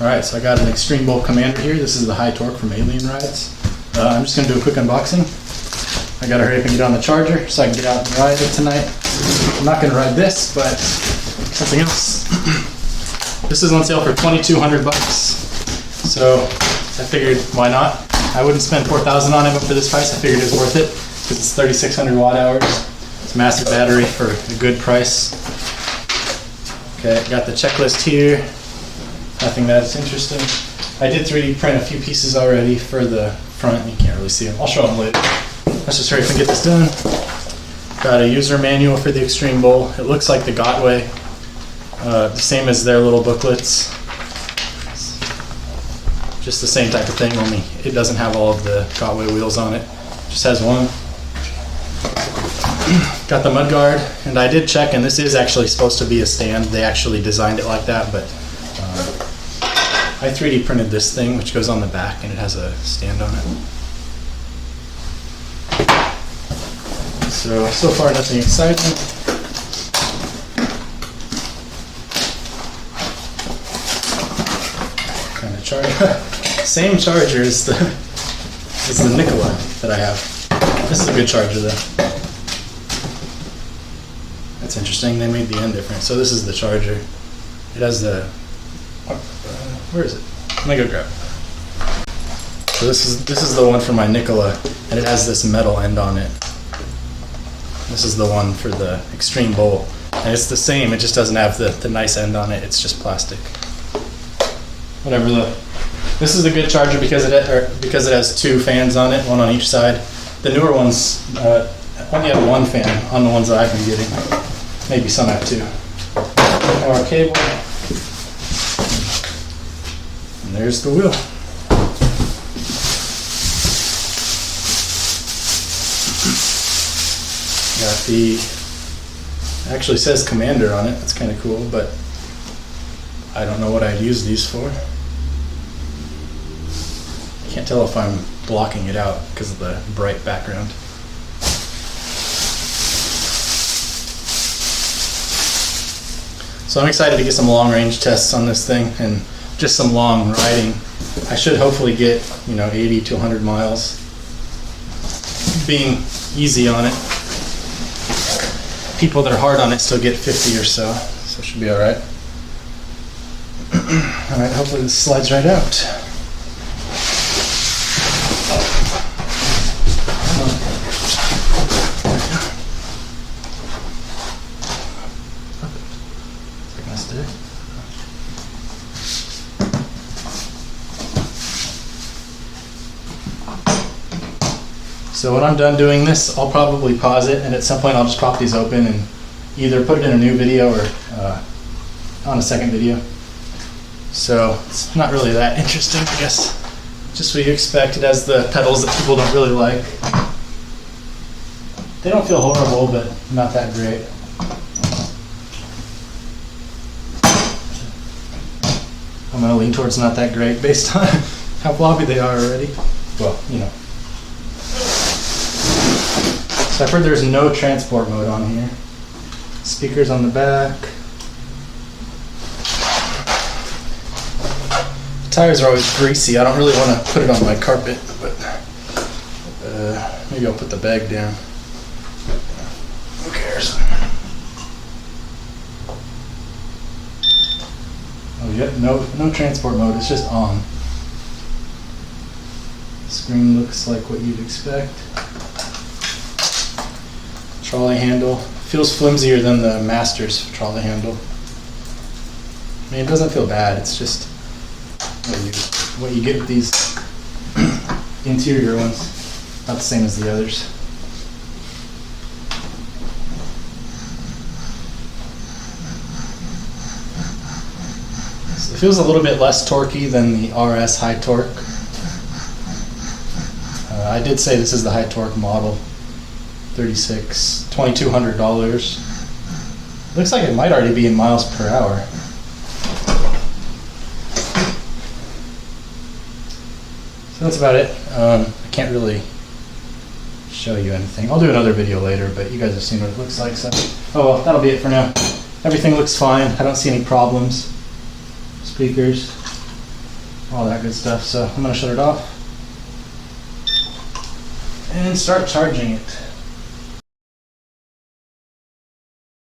Alright, so I got an ExtremeBull Commander here. This is the high torque from Alien Rides. I'm just going to do a quick unboxing. I got to hurry up and get on the charger so I can get out and ride it tonight. I'm not going to ride this, but something else. This is on sale for $2,200 bucks. So I figured, why not? I wouldn't spend $4,000 on it, but for this price I figured it was worth it because it's 3,600 watt hours. It's a massive battery for a good price. Okay, got the checklist here. Nothing that's interesting. I did 3D print a few pieces already for the front. You can't really see them. I'll show them later. Let's just hurry up and get this done. Got a user manual for the ExtremeBull. It looks like the Gotway. The same as their little booklets. Just the same type of thing, only it doesn't have all of the Gotway wheels on it. It just has one. Got the mudguard, and I did check, and this is actually supposed to be a stand. They actually designed it like that, but I 3D printed this thing, which goes on the back, and it has a stand on it. So far nothing exciting. Kind of charger. Same charger as the Nikola that I have. This is a good charger though. That's interesting. They made the end different. So this is the charger. It has the where is it? Let me go grab it. So this is the one for my Nikola, and it has this metal end on it. This is the one for the ExtremeBull, and it's the same. It just doesn't have the nice end on it. It's just plastic. Whatever. This is a good charger because it has two fans on it, one on each side. The newer ones only have one fan on the ones that I've been getting. Maybe some have two. Our cable. And there's the wheel. Got actually says Commander on it. That's kind of cool, but I don't know what I'd use these for. Can't tell if I'm blocking it out because of the bright background. So I'm excited to get some long range tests on this thing and just some long riding. I should hopefully get 80 to 100 miles being easy on it. People that are hard on it still get 50 or so it should be alright. Alright, hopefully this slides right out. So when I'm done doing this, I'll probably pause it, and at some point I'll just pop these open and either put it in a new video or on a second video. So it's not really that interesting, I guess. Just what you expect. It has the pedals that people don't really like. They don't feel horrible, but not that great. I'm going to lean towards not that great based on how floppy they are already. Well, So I've heard there's no transport mode on here. Speakers on the back. The tires are always greasy. I don't really want to put it on my carpet, but maybe I'll put the bag down. Who cares? Oh, yeah, no transport mode. It's just on. The screen looks like what you'd expect. Trolley handle. Feels flimsier than the Masters trolley handle. I mean, it doesn't feel bad. It's just what you get with these interior ones. Not the same as the others. So it feels a little bit less torquey than the RS high torque. I did say this is the high torque model. $2,200. Looks like it might already be in miles per hour. So that's about it. I can't really show you anything. I'll do another video later, but you guys have seen what it looks like. So, oh well, that'll be it for now. Everything looks fine. I don't see any problems. Speakers. all that good stuff. So I'm gonna shut it off and start charging it.